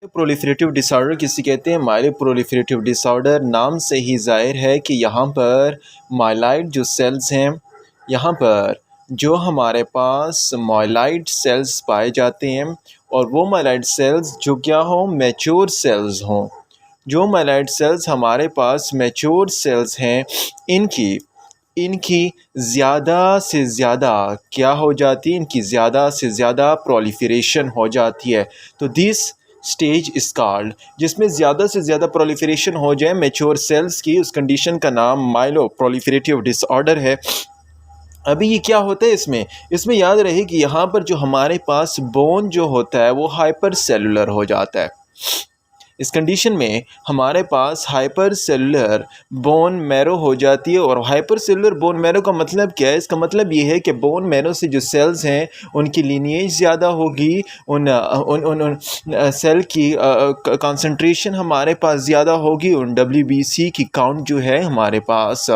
Proliferative disorder किसे कहते हैं? माइलोप्रोलिफरेटिव डिसऑर्डर नाम से ही ज़ाहिर है कि यहाँ पर माइलाइड जो सेल्स हैं, यहाँ पर जो हमारे पास माइलाइड सेल्स पाए जाते हैं और वो माइलाइड सेल्स जो क्या हो, मैच्योर सेल्स हों। जो माइलाइड सेल्स हमारे पास मैच्योर सेल्स हैं, इनकी ज़्यादा से ज़्यादा क्या हो जाती है, इनकी ज़्यादा से ज़्यादा प्रोलिफरेशन हो जाती है। तो दिस स्टेज इस कॉल्ड, जिसमें ज़्यादा से ज़्यादा प्रोलिफरेशन हो जाए मैच्योर सेल्स की, उस कंडीशन का नाम माइलोप्रोलिफरेटिव डिसऑर्डर है। अभी ये क्या होता है इसमें याद रहे कि यहाँ पर जो हमारे पास बोन जो होता है वो हाइपर सेलुलर हो जाता है। इस कंडीशन में हमारे पास हाइपर सेलुलर बोन मैरो हो जाती है। और हाइपर सेलुलर बोन मैरो का मतलब क्या है? इसका मतलब ये है कि बोन मैरो से जो सेल्स हैं उनकी लीनिएज ज़्यादा होगी, उन सेल की कंसंट्रेशन हमारे पास ज़्यादा होगी, उन WBC की काउंट जो है हमारे पास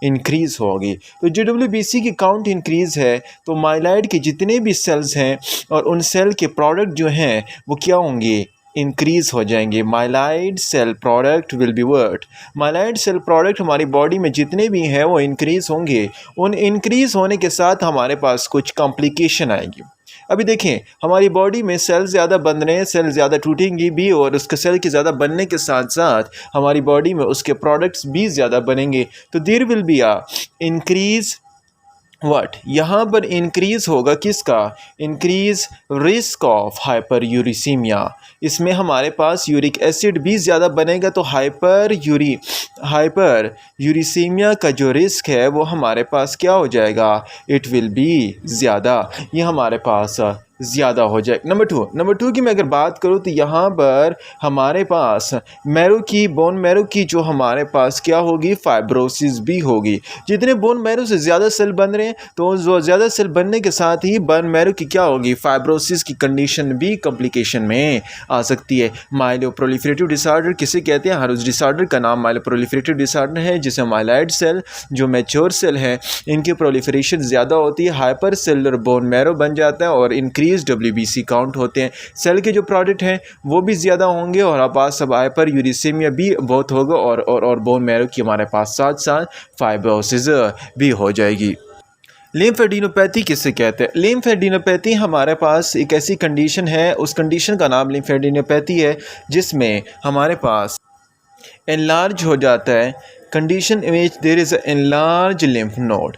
इंक्रीज़ होगी। तो जो WBC की काउंट इंक्रीज़ है तो माइलाइड के जितने भी सेल्स हैं और उन सेल के प्रोडक्ट जो हैं वो क्या होंगे? इंक्रीज़ हो जाएंगे। Myeloid cell product will be वर्ट। माइलाइड सेल प्रोडक्ट हमारी बॉडी में जितने भी हैं वो इंक्रीज़ होंगे। उन इंक्रीज़ होने के साथ हमारे पास कुछ कॉम्प्लिकेशन आएगी। अभी देखें, हमारी बॉडी में सेल ज़्यादा बन रहे हैं, सेल ज़्यादा टूटेंगी भी, और उसके सेल के ज़्यादा बनने के साथ साथ हमारी बॉडी में उसके प्रोडक्ट्स भी ज़्यादा बनेंगे। तो there will be a increase what, यहाँ पर इंक्रीज़ होगा किसका? Increase risk of hyperuricemia. इसमें हमारे पास यूरिक एसिड भी ज़्यादा बनेगा, तो हाइपर यूरिसीमिया का जो रिस्क है वो हमारे पास क्या हो जाएगा? इट विल बी ज़्यादा, ये हमारे पास ज़्यादा हो जाए। नंबर टू की मैं अगर बात करूँ तो यहाँ पर हमारे पास बोन मैरो की जो हमारे पास क्या होगी? फाइब्रोसिस भी होगी। जितने बोन मैरो से ज़्यादा सेल बन रहे हैं तो जो ज़्यादा सेल बनने के साथ ही बोन मैरो की क्या होगी? फाइब्रोसिस की कंडीशन भी कॉम्प्लिकेशन में आ सकती है। माइलोप्रोलिफरेटिव डिसऑर्डर किसे कहते हैं? हर उस डिसऑर्डर का नाम माइलोप्रोलिफरेटिव डिसऑर्डर है जिसे माइलाइड सेल जो मैच्योर सेल हैं इनकी प्रोलिफरेशन ज़्यादा होती है, हाइपर सेलुलर बोन मैरो बन जाता है और इंक्रीज WBC काउंट होते हैं। सेल के जो प्रोडक्ट हैं वो भी ज़्यादा होंगे और आप पास सब हाइपर यूरिसीमिया भी बहुत होगा और बोन मैरो की हमारे पास साथ साथ फाइब्रोसिस भी हो जाएगी। लिम्फेडिनोपैथी किसे कहते हैं? लिम्फेडिनोपैथी हमारे पास एक ऐसी कंडीशन है, उस कंडीशन का नाम लिम्फेडिनोपैथी है जिसमें हमारे पास एनलार्ज हो जाता है। Condition in which there is enlarge lymph node.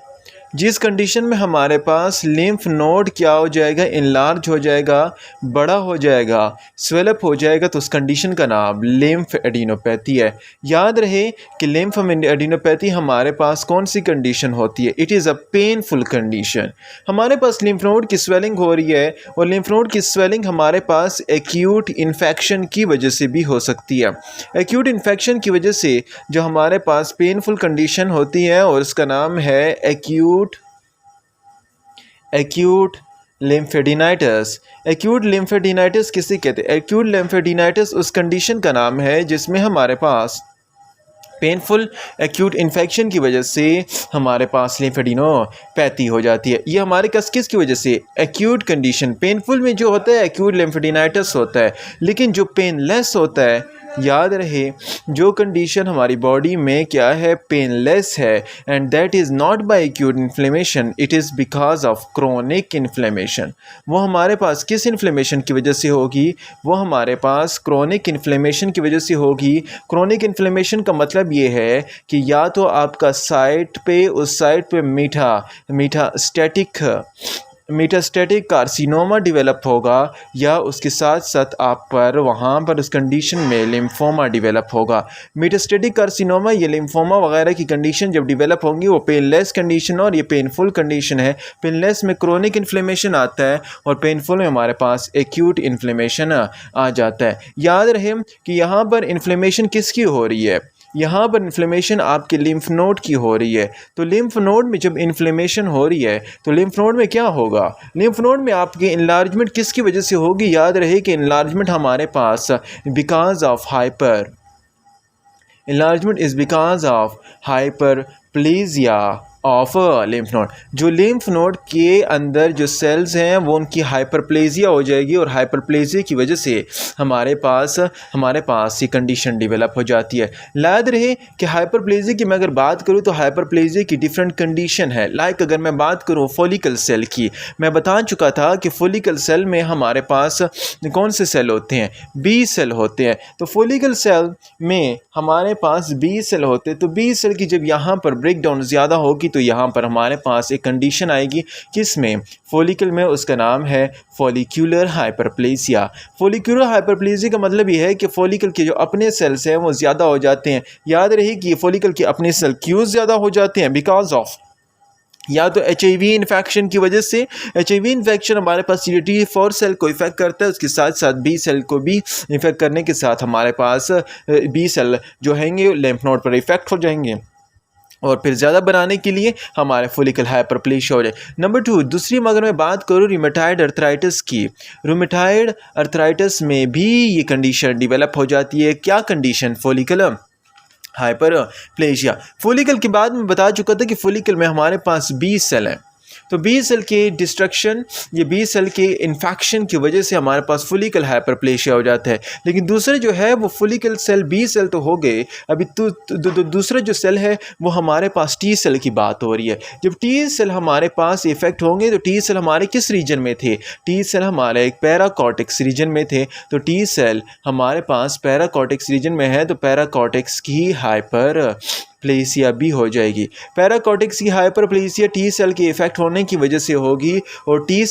जिस कंडीशन में हमारे पास लिम्फ नोड क्या हो जाएगा? इनलार्ज हो जाएगा, बड़ा हो जाएगा, स्वेलअप हो जाएगा, तो उस कंडीशन का नाम लिम्फ एडिनोपैथी है। याद रहे कि लिम्फ एडिनोपैथी हमारे पास कौन सी कंडीशन होती है? It is a painful condition. हमारे पास लिम्फ नोड की स्वेलिंग हो रही है और लिम्फ नोड की स्वेलिंग हमारे पास एक्यूट इन्फेक्शन की वजह से भी हो सकती है। एक्यूट इन्फेक्शन की वजह से जो हमारे पास पेनफुल कंडीशन होती है और उसका नाम है एक्यूट लिम्फेडिनाइटिस। एक्यूट लिम्फेडिनाइटिस किसे कहते हैं? एक्यूट लिम्फेडिनाइटिस उस कंडीशन का नाम है जिसमें हमारे पास पेनफुल एक्यूट इन्फेक्शन की वजह से हमारे पास लिम्फेडिनोपैथी हो जाती है। ये हमारे पास किसकी वजह से? Acute condition. पेनफुल में जो होता है एक्यूट लिम्फेडिनाइटिस होता है, लेकिन जो पेनलेस होता है, याद रहे जो कंडीशन हमारी बॉडी में क्या है? पेनलेस है, and that is not by acute inflammation, it is because of chronic inflammation. वो हमारे पास किस इन्फ्लेमेशन की वजह से होगी? वो हमारे पास क्रोनिक इन्फ्लेमेशन की वजह से होगी। क्रोनिक इन्फ्लेमेशन का मतलब ये है कि या तो आपका उस साइट पे मीटास्टैटिक कार्सिनोमा डेवलप होगा, या उसके साथ साथ आप पर वहाँ पर उस कंडीशन में लिम्फोमा डेवलप होगा। मीटास्टैटिक कार्सिनोमा या लिम्फोमा वगैरह की कंडीशन जब डेवलप होंगी वो पेनलेस कंडीशन और ये पेनफुल कंडीशन है। पेनलेस में क्रोनिक इन्फ्लेमेशन आता है और पेनफुल में हमारे पास एक्यूट इन्फ्लेमेशन आ जाता है। याद रहे कि यहाँ पर इन्फ्लेमेशन किसकी हो रही है? यहाँ पर इन्फ्लेमेशन आपके लिम्फ नोड की हो रही है। तो लिम्फ नोड में जब इन्फ्लेमेशन हो रही है तो लिम्फ नोड में क्या होगा? लिम्फ नोड में आपकी इनलार्जमेंट किसकी वजह से होगी? याद रहे कि इनलार्जमेंट हमारे पास because of hyperplasia of lymph node. जो लिम्फ नोड के अंदर जो सेल्स हैं वो उनकी हाइपरप्लेजिया हो जाएगी और हाइपरप्लेजिया की वजह से हमारे पास ये कंडीशन डेवलप हो जाती है। याद रहे कि हाइपरप्लेजिया की मैं अगर बात करूँ तो हाइपरप्लेजिया की डिफरेंट कंडीशन है। लाइक अगर मैं बात करूँ फॉलिकल सेल की, मैं बता चुका था कि फॉलिकल सेल में हमारे पास कौन से सेल होते हैं, बी सेल होते हैं। तो फॉलिकल सेल में हमारे पास बी सेल होते हैं। तो बी सेल की जब यहाँ पर ब्रेक डाउन ज़्यादा होगी तो यहाँ पर हमारे पास एक कंडीशन आएगी किसमें, फॉलिकल में, उसका नाम है फॉलिक्यूलर हाइपरप्लेसिया। फॉलिक्यूलर हाइपरप्लेसिया का मतलब ये है कि फॉलिकल के जो अपने सेल्स हैं वो ज़्यादा हो जाते हैं। याद रहे कि फॉलिकल के अपने सेल क्यों ज़्यादा हो जाते हैं, बिकॉज ऑफ या तो HIV इन्फेक्शन की वजह से। HIV इन्फेक्शन हमारे पास CD4 सेल को इफेक्ट करता है, उसके साथ साथ बी सेल को भी इफेक्ट करने के साथ हमारे पास बी सेल जो हैंगे लिम्फ नोड पर इफेक्ट हो जाएंगे और फिर ज़्यादा बनाने के लिए हमारे फॉलिकल हाइपरप्लेशिया हो जाए। नंबर 2, दूसरी अगर मैं बात करूँ रूमेटॉइड अर्थराइटिस की, रूमेटॉइड अर्थराइटिस में भी ये कंडीशन डेवलप हो जाती है। क्या कंडीशन, फॉलिकल हाइपरप्लेशिया। फॉलिकल के बाद मैं बता चुका था कि फॉलिकल में हमारे पास बी सेल हैं। तो बी सेल के डिस्ट्रक्शन, ये बी सेल के इन्फेक्शन की वजह से हमारे पास फॉलिकल हाइपरप्लेशिया हो जाता है। लेकिन दूसरे जो है वो फॉलिकल सेल, बी सेल तो हो गए, अभी दूसरा जो सेल है वो हमारे पास टी सेल की बात हो रही है। जब टी सेल हमारे पास इफेक्ट होंगे तो टी सेल हमारे किस रीजन में थे, टी सेल हमारे एक पैराकॉर्टेक्स रीजन में थे। तो टी सेल हमारे पास पैराकॉर्टेक्स रीजन में है तो पैराकॉर्टेक्स की हाइपरप्लेसिया भी हो जाएगी। पैराकॉर्टेक्स की हाइपरप्लेसिया टी सेल के इफेक्ट होने की वजह से होगी। और टी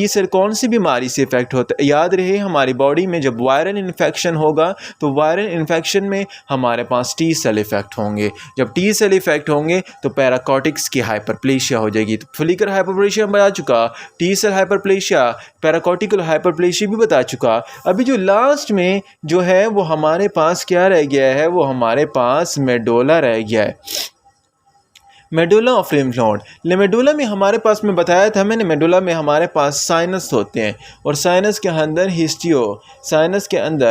सेल कौन सी बीमारी से इफेक्ट होता है, याद रहे हमारी बॉडी में जब वायरल इन्फेक्शन होगा तो वायरल इन्फेक्शन में हमारे पास टी सेल इफेक्ट होंगे। जब टी सेल इफेक्ट होंगे तो पैराकॉर्टेक्स की हाइपरप्लेशिया हो जाएगी। तो फॉलिकल हाइपरप्लेशिया बता चुका, टी सेल हाइपरप्लेशिया, पैराकॉर्टिकल हाइपरप्लेशिया भी बता चुका। अभी जो लास्ट में जो है वो हमारे पास क्या रह गया है, वो हमारे पास मेडुला रह गया है, medulla of lymph node. Medulla में हमारे पास में बताया था मैंने, मेडुला में हमारे पास साइनस होते हैं और साइनस के अंदर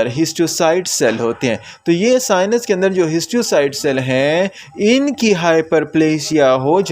हिस्टोसाइट सेल होते हैं। तो ये साइनस के अंदर जो हिस्टोसाइट सेल हैं इनकी हाइपरप्लेशिया हो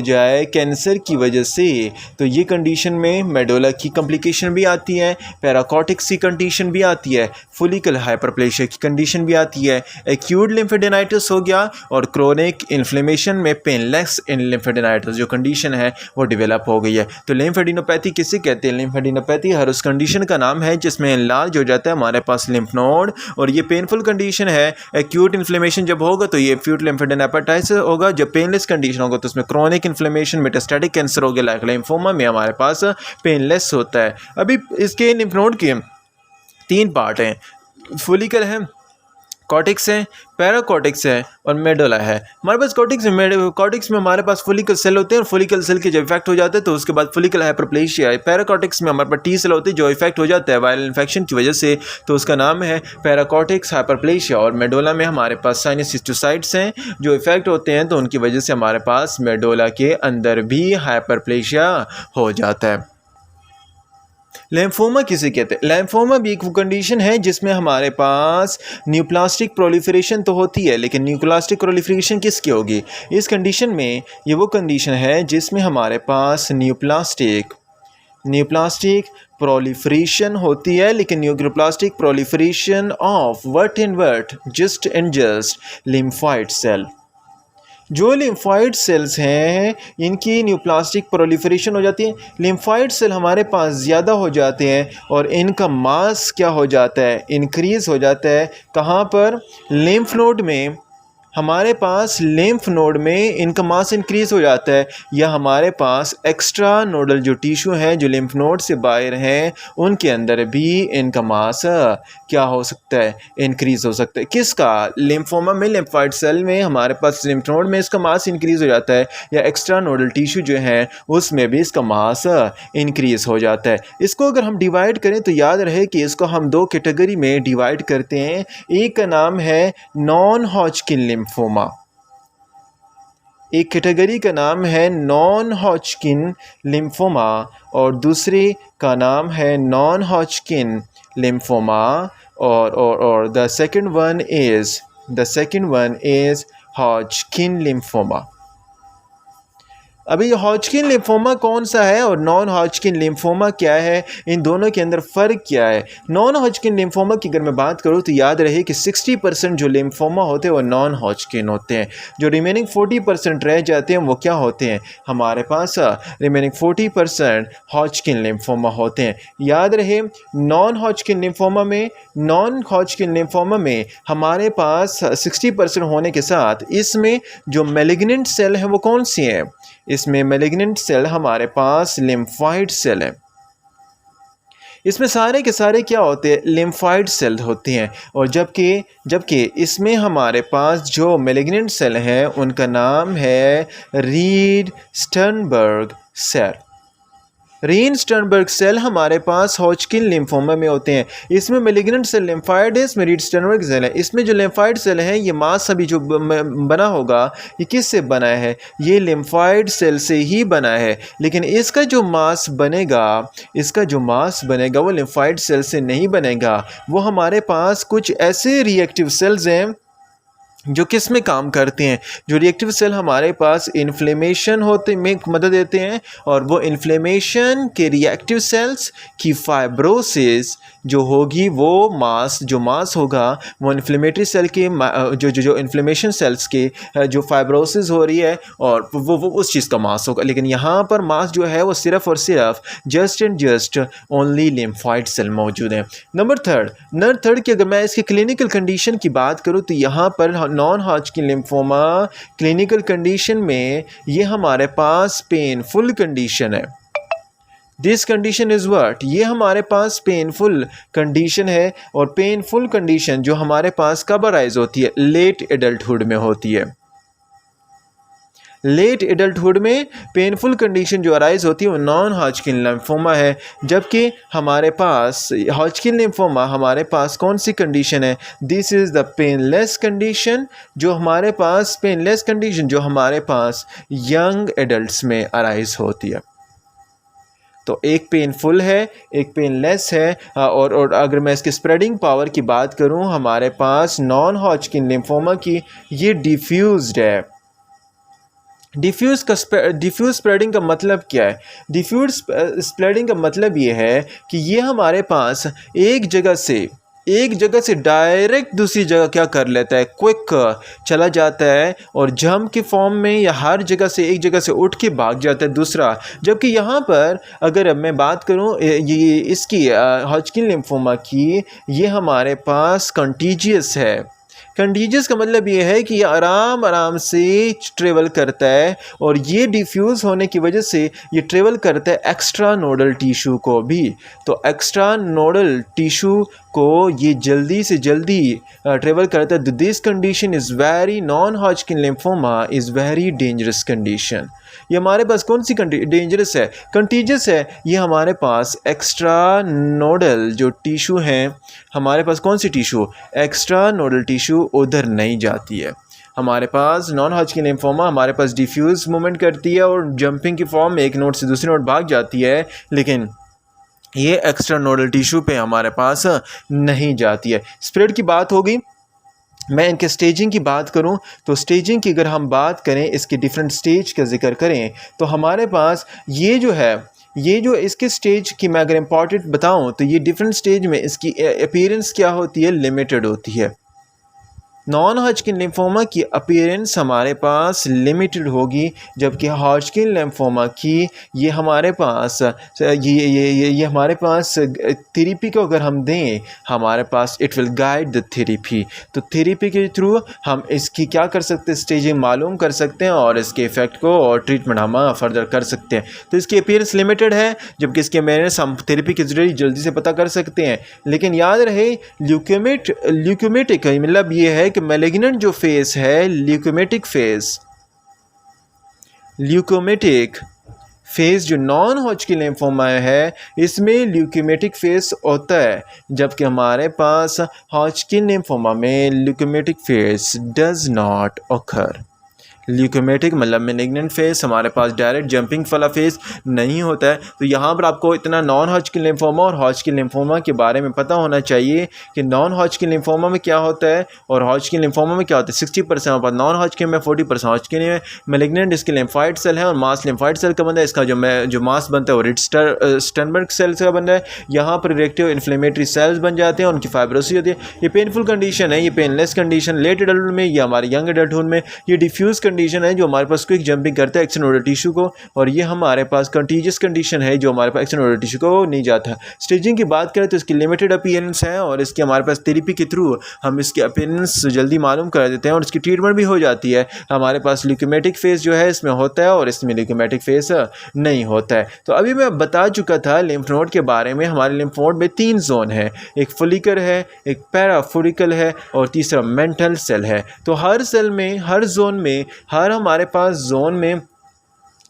जाए कैंसर की वजह से, तो ये कंडीशन में मेडुला की कॉम्प्लिकेशन भी आती है, पैराकॉर्टिक्स की कंडीशन भी आती है, फॉलिकल हाइपरप्लेशिया की कंडीशन भी आती है, एक्यूट लिम्फेडेनाइटिस हो गया और क्रोनिक इन्फ्लेमेशन में पेनलेस लिम्फेडेनाइटिस जो कंडीशन है वो डेवलप हो गई है। तो लिम्फेडिनोपैथी किसे कहते हैं, लिम्फेडिनोपैथी हर उस कंडीशन का नाम है जिसमें इनलार्ज हो जाता है हमारे पास लिम्फ नोड और ये पेनफुल कंडीशन है। एक्यूट इन्फ्लेमेशन जब होगा तो ये एक्यूट लिम्फेडेनाइटिस होगा, जब पेनलेस कंडीशन होगा तो उसमें क्रोनिक इन्फ्लेमेशन, मेटास्टैटिक कैंसर हो गया लाइक लिम्फोमा में हमारे पास पेनलेस होता है। अभी इसके लिम्फ नोड के 3 पार्ट हैं, फॉलिकल है, कॉर्टेक्स है, पैराकॉर्टेक्स है और मेडुला है। हमारे पास कॉर्टेक्स में हमारे पास फॉलिकल सेल होते हैं और फॉलिकल सेल के जब इफेक्ट हो जाते हैं तो उसके बाद फॉलिकल हाइपरप्लेशिया है। पैराकॉर्टेक्स में हमारे पास टी सेल होते हैं जो इफेक्ट हो जाता है वायरल इन्फेक्शन की वजह से, तो उसका नाम है पैराकॉर्टेक्स हाइपरप्लेशिया। और मेडुला में हमारे पास साइनस हिस्टोसाइट्स हैं जो इफेक्ट होते हैं तो उनकी वजह से हमारे पास मेडुला के अंदर भी हाइपरप्लेशिया हो जाता है। लिम्फोमा किसे कहते हैं, लिम्फोमा भी एक कंडीशन है जिसमें हमारे पास न्यूप्लास्टिक प्रोलिफरेशन तो होती है, लेकिन न्यूप्लास्टिक प्रोलिफरेशन किसकी होगी, इस कंडीशन में ये वो कंडीशन है जिसमें हमारे पास न्यूप्लास्टिक प्रोलिफरेशन होती है, लेकिन neoplastic proliferation of what just lymphoid cell. जो लिम्फॉइड सेल्स हैं इनकी न्यूप्लास्टिक प्रोलिफरेशन हो जाती है, लिम्फॉइड सेल हमारे पास ज़्यादा हो जाते हैं और इनका मास क्या हो जाता है, इंक्रीज़ हो जाता है। कहाँ पर, लिम्फ नोड में, हमारे पास लिम्फ नोड में इनका मास इंक्रीज़ हो जाता है, या हमारे पास एक्स्ट्रा नोडल जो टिश्यू हैं जो लिम्फ नोड से बाहर हैं उनके अंदर भी इनका मास क्या हो सकता है, इंक्रीज़ हो सकता है। किसका, लिम्फोमा में, लिम्फॉइड सेल में हमारे पास लिम्फ नोड में इसका मास इंक्रीज़ हो जाता है, या एक्स्ट्रा नोडल टिश्यू जो हैं उसमें भी इसका मास इंक्रीज़ हो जाता है। इसको अगर हम डिवाइड करें तो याद रहे कि इसको हम 2 कैटेगरी में डिवाइड करते हैं। एक का नाम है नॉन हॉजकिन लिम्फोमा, एक कैटेगरी का नाम है नॉन हॉजकिन लिम्फोमा और दूसरे का नाम है नॉन हॉजकिन लिम्फोमा और the second one is the second one is Hodgkin lymphoma. अभी ये हॉजकिन लिम्फोमा कौन सा है और नॉन हॉजकिन लिम्फोमा क्या है, इन दोनों के अंदर फ़र्क क्या है। नॉन हॉजकिन लिम्फोमा की अगर मैं बात करूँ तो याद रहे कि 60% जो लिम्फोमा होते हैं वो नॉन हॉजकिन होते हैं। जो रिमेनिंग 40% रह जाते हैं वो क्या होते हैं, हमारे पास रिमेनिंग 40% हॉजकिन लिम्फोमा होते हैं। याद रहे नॉन हॉजकिन लिम्फोमा में हमारे पास 60% होने के साथ इसमें जो मैलिग्नेंट सेल हैं वो कौन सी हैं, इसमें मैलिग्नेंट सेल हमारे पास लिम्फॉइड सेल है। इसमें सारे के सारे क्या होते हैं, लिम्फॉइड सेल होती हैं। और जबकि इसमें हमारे पास जो मैलिग्नेंट सेल हैं उनका नाम है Reed Sternberg cell. Reed Sternberg cell हमारे पास हॉजकिन लिम्फोमा में होते हैं। इसमें मैलिग्नेंट सेल लिम्फॉइड है, इसमें रीड स्टर्नबर्ग सेल है। इसमें जो लिम्फॉइड सेल है ये मास अभी जो बना होगा ये किससे बना है, ये लिम्फॉइड सेल से ही बना है। लेकिन इसका जो मास बनेगा वो लिम्फॉइड सेल से नहीं बनेगा। वो हमारे पास कुछ ऐसे रिएक्टिव सेल्स हैं जो किस में काम करते हैं। जो रिएक्टिव सेल हमारे पास इन्फ्लेमेशन होते में मदद देते हैं और वो इन्फ्लेमेशन के रिएक्टिव सेल्स की फाइब्रोसिस जो होगी वो मास होगा वो इन्फ्लेमेटरी सेल के जो इन्फ्लेमेशन सेल्स के जो फाइब्रोसिस हो रही है और वो उस चीज़ का मास होगा। लेकिन यहाँ पर मास जो है वो सिर्फ और सिर्फ जस्ट ओनली लिम्फॉइड सेल मौजूद है। नंबर थर्ड की अगर मैं इसकी क्लिनिकल कंडीशन की बात करूँ तो यहाँ पर non Hodgkin lymphoma clinical condition में ये हमारे पास पेनफुल कंडीशन है। दिस कंडीशन इज़ व्हाट, ये हमारे पास पेनफुल कंडीशन है। और पेनफुल कंडीशन जो हमारे पास कब अराइज होती है, लेट एडल्टहुड में होती है। लेट एडल्टहुड में पेनफुल कंडीशन जो अराइज होती है वो नॉन हॉजकिन लिम्फोमा है। जबकि हमारे पास हॉजकिन लिम्फोमा हमारे पास कौन सी कंडीशन है, this is the painless condition जो हमारे पास यंग एडल्ट्स में अराइज होती है। तो एक पेनफुल है, एक पेनलेस है। और अगर मैं इसके स्प्रेडिंग पावर की बात करूं, हमारे पास नॉन हॉजकिन लिम्फोमा की ये डिफ्यूज्ड है। डिफ्यूज़ स्प्रेडिंग का मतलब क्या है, डिफ्यूज़ स्प्रेडिंग का मतलब ये है कि ये हमारे पास एक जगह से डायरेक्ट दूसरी जगह क्या कर लेता है, क्विक चला जाता है और जंप के फॉर्म में या हर जगह से एक जगह से उठ के भाग जाता है दूसरा। जबकि यहाँ पर अगर मैं बात करूँ ये इसकी हॉजकिन लिम्फोमा की, ये हमारे पास कंटीजियस है। कंटीजियस का मतलब ये है कि ये आराम से ट्रेवल करता है और ये डिफ्यूज़ होने की वजह से ये ट्रेवल करता है एक्स्ट्रा नोडल टिश्यू को भी। तो एक्स्ट्रा नोडल टिश्यू को ये जल्दी से जल्दी ट्रेवल करता है। This condition is very, non Hodgkin lymphoma is very dangerous condition. ये हमारे पास कौन सी डेंजरस है, कंटीजियस है। ये हमारे पास एक्स्ट्रा नोडल जो टिश्यू हैं, हमारे पास कौन सी टिश्यू, एक्स्ट्रा नोडल टिश्यू उधर नहीं जाती है। हमारे पास नॉन हॉजकिन लिम्फोमा हमारे पास डिफ्यूज़ मूवमेंट करती है और जंपिंग की फॉर्म में एक नोड से दूसरी नोड भाग जाती है, लेकिन ये एक्स्ट्रा नोडल टिश्यू पे हमारे पास नहीं जाती है। स्प्रेड की बात होगी। मैं इनके स्टेजिंग की बात करूं तो स्टेजिंग की अगर हम बात करें, इसके डिफरेंट स्टेज का जिक्र करें तो हमारे पास ये जो इसके स्टेज की मैं अगर इम्पॉर्टेंट बताऊं तो ये डिफरेंट स्टेज में इसकी अपीयरेंस क्या होती है, लिमिटेड होती है। नॉन हॉजकिन लिम्फोमा की अपीयरेंस हमारे पास लिमिटेड होगी, जबकि हॉजकिन लिम्फोमा की ये हमारे पास ये हमारे पास थेरेपी को अगर हम दें, हमारे पास it will guide the therapy. तो थेरेपी के थ्रू हम इसकी क्या कर सकते हैं, स्टेजिंग मालूम कर सकते हैं और इसके इफ़ेक्ट को और ट्रीटमेंट हम फर्दर कर सकते हैं। तो इसकी अपीयरेंस लिमिटेड है, जबकि इसके अपीयरेंस हम थेरेपी के जरिए जल्दी से पता कर सकते हैं। लेकिन याद रहे ल्यूकेमिटिक मतलब ये है कि मैलिग्नेंट जो फेस है, ल्यूकोमेटिक फेस जो नॉन हॉजकिन लिम्फोमा है, इसमें ल्यूकेमेटिक फेस होता है, जबकि हमारे पास हॉजकिन लिम्फोमा में ल्यूकेमेटिक फेस डज नॉट ऑकर। ल्यूकोमेटिक मतलब मेलिग्नेंट फेस, हमारे पास डायरेक्ट जंपिंग वाला फेस नहीं होता है। तो यहाँ पर आपको इतना नॉन हॉजकिन लिम्फोमा और हॉजकिन लिम्फोमा के बारे में पता होना चाहिए कि नॉन हॉजकिन लिम्फोमा में क्या होता है और हॉजकिन लिम्फोमा में क्या होता है। 60% हमारे पास नॉन हॉजकिन में, 40% हॉजकिन में। मेलिग्नेंट इसके लिम्फाइड सेल है और मास लिम्फाइड सेल का बनता है। इसका जो मास बनता है वो रिटस्टरबर्ग सेल का बनता है। यहाँ पर रिएक्टिव इन्फ्लेमेटरी सेल्स बन जाते हैं, उनकी फाइब्रोसिस होती है। ये पेनफुल कंडीशन है, ये पेनलेस कंडीशन लेट एडल्टहुड में या हमारे यंग एडल्टहुड में। ये डिफ्यूज कंडीशन है जो हमारे पास क्विक जंपिंग करता है एक्सटेंडोडल टिश्यू को, और ये हमारे पास कंटीजियस कंडीशन है जो हमारे पास एक्सटेंडोडल टिश्यू को नहीं जाता। स्टेजिंग की बात करें तो इसकी लिमिटेड अपीयरेंस है और इसके हमारे पास थेरेपी के थ्रू हम इसकी अपीयरेंस जल्दी मालूम कर देते हैं और इसकी ट्रीटमेंट भी हो जाती है। हमारे पास ल्यूकोमेटिक फेस जो है इसमें होता है और इसमें ल्यूकोमेटिक फेस नहीं होता है। तो अभी मैं बता चुका था लिम्फ नोड के बारे में। हमारे लिम्फ नोड में 3 जोन है, एक फोलिकल है, एक पैराफोलिकल है और तीसरा मेंटल सेल है। तो हर सेल में, हर जोन में, हर हमारे पास जोन में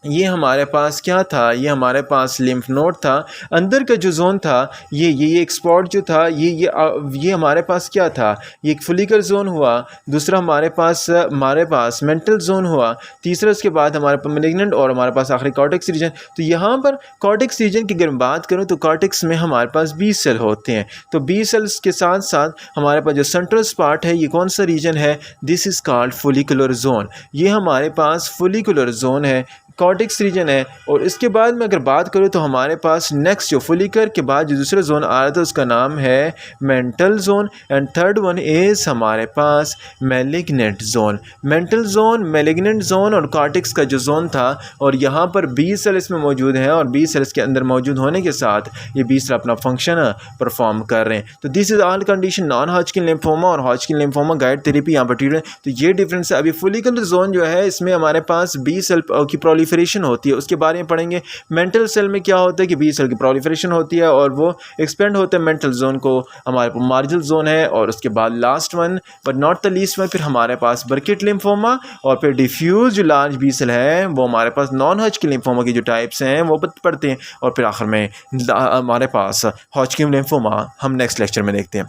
ये हमारे पास क्या था, ये हमारे पास लिम्फ नोड था। अंदर का जो जोन था ये एक स्पॉट जो था ये हमारे पास क्या था, ये एक फोलिकल जोन हुआ। दूसरा हमारे पास मेंटल जोन हुआ। तीसरा उसके बाद हमारे पास मैलिग्नेंट और हमारे पास आखिरी कॉर्टेक्स रीजन। तो यहाँ पर कॉर्टेक्स रीजन की अगर बात करूँ तो कॉर्टेक्स में हमारे पास 20 सेल होते हैं। तो 20 सेल्स के साथ साथ हमारे पास जो सेंट्रल स्पॉट है, ये कौन सा रीजन है, this is called follicular zone. ये हमारे पास फोलिकुलर जोन है, कॉर्टेक्स रीजन है। और इसके बाद में अगर बात करूँ तो हमारे पास नेक्स्ट जो फोलिकल के बाद जो दूसरा जोन आ रहा था उसका नाम है mental zone, and third one is हमारे पास malignant zone. Mental zone, malignant zone और कॉर्टेक्स का जो जोन था, और यहाँ पर 20 सेल इसमें मौजूद हैं और 20 सेल्स के अंदर मौजूद होने के साथ ये 20 सेल अपना फंक्शन परफॉर्म कर रहे हैं। तो this is all condition non Hodgkin lymphoma और हॉजकिन लिम्फोमा गाइड थेरेपी यहाँ पर ट्रीटमेंट। तो ये डिफरेंस है। अभी फोलिकुलर जोन जो है इसमें हमारे पास 20 सेल की प्रोलिफरेशन होती है, उसके बारे में पढ़ेंगे। मेंटल सेल में क्या होता है कि 20 सेल की प्रोलिफरेशन होती है और वो एक्सपेंड होते हैं मेंटल जोन को। हमारे पास मार्जिनल जोन है और उसके बाद last one but not the least one फिर हमारे पास बर्किट लिम्फोमा, और फिर डिफ्यूज जो लार्ज बी सेल है वो हमारे पास नॉन हॉजकिन लिम्फोमा की जो टाइप्स हैं वो पढ़ते हैं, और फिर आखिर में हमारे पास हॉजकिन लिम्फोमा हम नेक्स्ट लेक्चर में देखते हैं।